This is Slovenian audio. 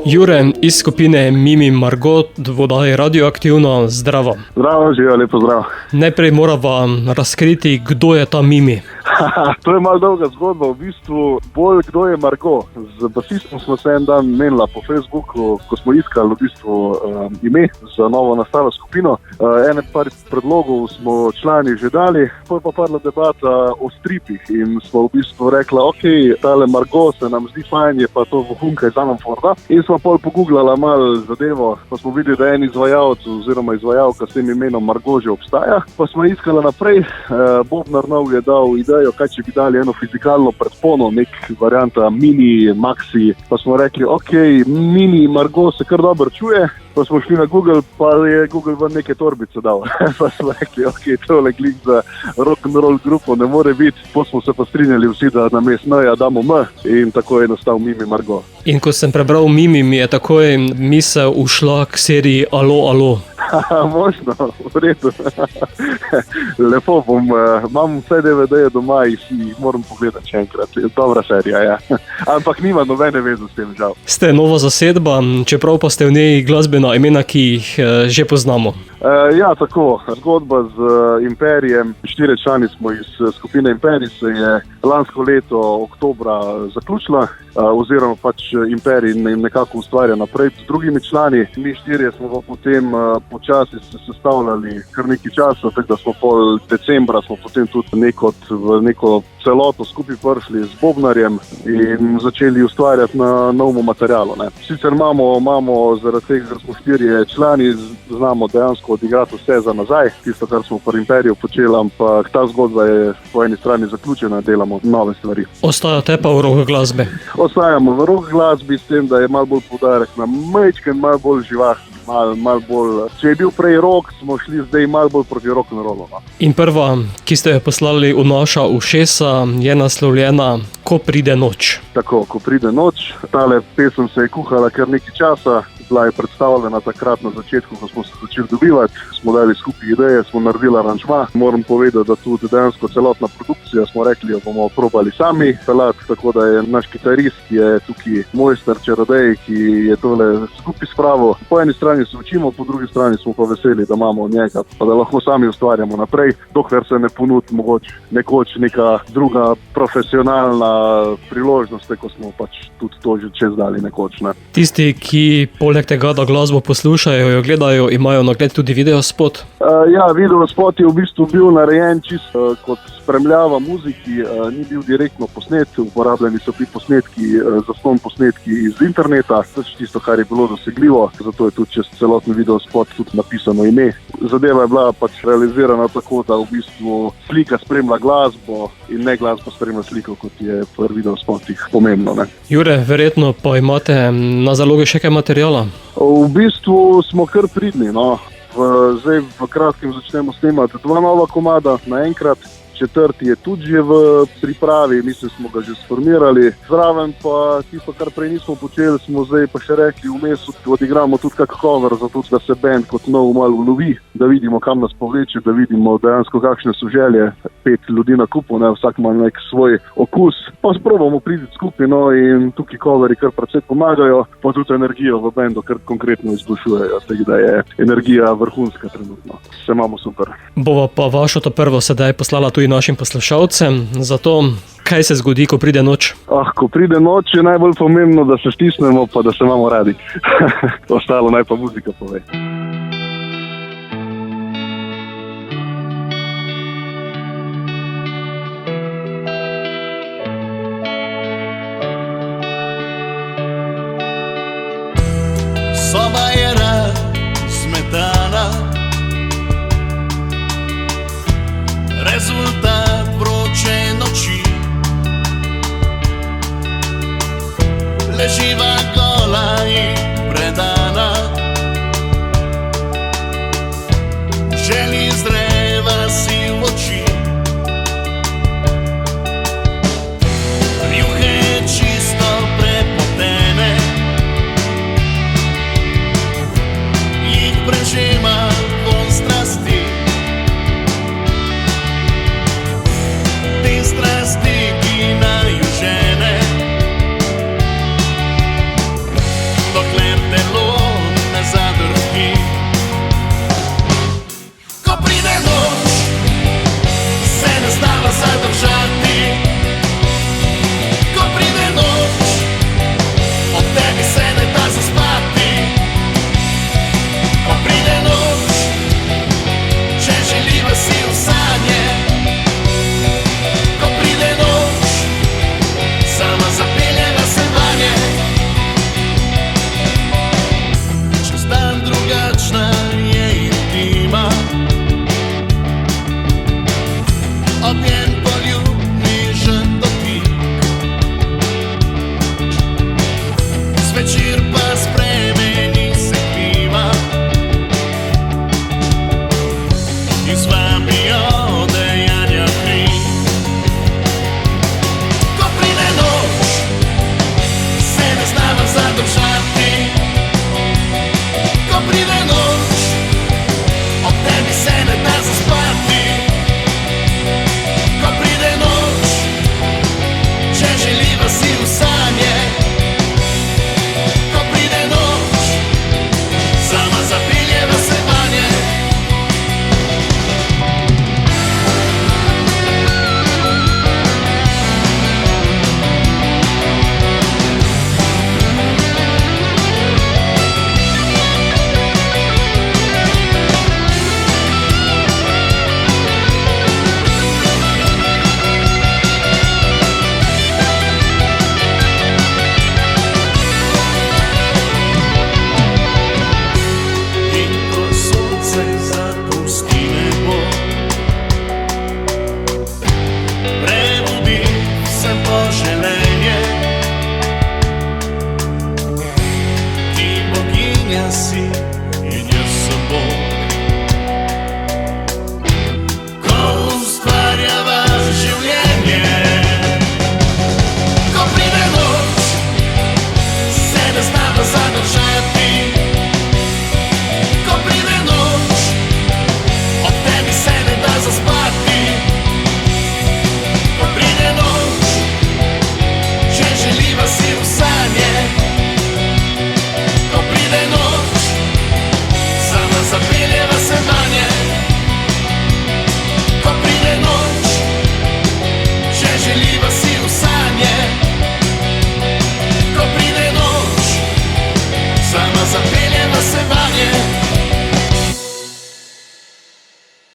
Jure iz skupine Mimi Margot v oddaji Radioaktivno, zdravo. Zdravo, živijo, lepo zdrav. Najprej morava razkriti, kdo je ta Mimi. To je malo dolga zgodba, v bistvu bolj kdo je Margot. Z basistom smo se en dan menila po Facebooku, ko smo iskali v bistvu ime za novo nastalo skupino. Ene par predlogov smo člani že dali, potem pa padla debata o stripih in smo v bistvu rekla, ok, tale Margot se nam zdi fajn, je pa to vohunka iz Anamforda. In smo pol pogooglala malo zadevo, pa smo videli, da en izvajalec oziroma izvajalka s tem imenom Margot že obstaja. Pa smo iskala naprej, Bobnar Nov je dal idejo, kaj če bi dali eno fizikalno predpono, nek varianta mini, maxi, pa smo rekli, ok, mini Margot se kar dobro čuje, pa smo šli na Google, pa je Google v neke torbice dal. Pa smo rekli, ok, tole klik za rock'n'roll grupo ne more biti, pa smo se pa strinjali vsi, da namesto N-ja damo M in tako je nastal Mimi Margot. In ko sem prebral Mimi, mi je takoj misel ušla k seriji Alo, alo. Možno, v redu. Lepo bom, imam vse DVD-je doma in si jih moram pogledati še enkrat. Dobra serija, ja. Ampak nima nobene veze s tem, žal. Ste nova zasedba, čeprav pa ste v njej glasbena imena, ki jih že poznamo. Ja, tako. Zgodba z Imperijem. 4 člani smo iz skupine Imperij, se je lansko leto oktobra zaključila, oziroma pač Imperij nekako ustvarja naprej z drugimi člani. Mi 4 smo pa potem počasi se sestavljali kar nekaj časa, tako da smo pol decembra smo potem tudi v neko celoto skupaj prišli z Bobnarjem in začeli ustvarjati na novem materialu. Ne. Sicer imamo zaradi tega, ker smo 4 člani, znamo dejansko odigrati vse za nazaj, tisto, kar smo pri Imperiju počeli, ampak ta zgodba je po eni strani zaključena, delamo nove stvari. Ostajate pa v rock glasbi? Ostajamo v rock glasbi s tem, da je malo bolj poudarek na majčken, malo bolj živahni. Mal bolj. Če je bil prej rock, smo šli zdaj malo bolj proti rock'n'rollu. In prva, ki ste jo poslali v naša ušesa, je naslovljena Ko pride noč. Tako, Ko pride noč. Tale pesem se je kuhala kar nekaj časa, bila je predstavljena takrat na začetku, ko smo se začeli dobivati, smo dali skupaj ideje, smo naredili aranžma. Moram povedati, da tudi dejansko celotna produkcija smo rekli, jo bomo probali sami pelati, tako da je naš kitarist, ki je tukaj mojster čarodej, ki je tole skupaj spravil. Po eni strani se učimo, po drugi strani smo pa veseli, da imamo njega, pa da lahko sami ustvarjamo naprej, dokler se ne ponudi mogoče nekoč neka druga profesionalna priložnost, ko smo pač tudi to že čez dali nekoč. Ne. Tisti, ki poleg tega, da glasbo poslušajo, jo gledajo, imajo nagled tudi videospot? Ja, videospot je v bistvu bil narejen čisto kot spremljava muziki, ni bil direktno posnet, uporabljeni so bili posnetki, zaston posnetki iz interneta, tisto, kar je bilo dosegljivo, zato je tudi čez celotni videospot tudi napisano ime. Zadeva je bila pač realizirana tako, da v bistvu slika spremlja glasbo in ne glasba spremlja sliko, kot je v videospotih pomembno. Ne. Jure, verjetno pa imate na zalogi še kaj materiala? V bistvu smo kar pridni, no. Zdaj v kratkem začnemo snemati 2 nova komada naenkrat. 4. je tudi že v pripravi, mislim, smo ga že sformirali. Zraven pa tisto, kar prej nismo počeli, smo zdaj pa še rekli, vmes odigramo tudi kak cover, zato da se band kot nov malo ulovi, da vidimo, kam nas povleče, da vidimo dejansko, kakšne so želje. 5 ljudi na kupu, ne, vsak ima nek svoj okus. Pa sprobamo priti skupaj, no, in tukaj coveri kar precej pomagajo, pa tudi energijo v bandu kar konkretno izboljšujejo, tako da je energija vrhunska trenutno. Se imamo super. Bova pa vašo to prvo sedaj poslala tudi našim poslušalcem, zato kaj se zgodi, ko pride noč? Ko pride noč, je najbolj pomembno, da se stisnemo, pa da se imamo radi. Ostalo naj pa muzika pove. Soba je razmetana, rezultat vroče noči. Leživa gola in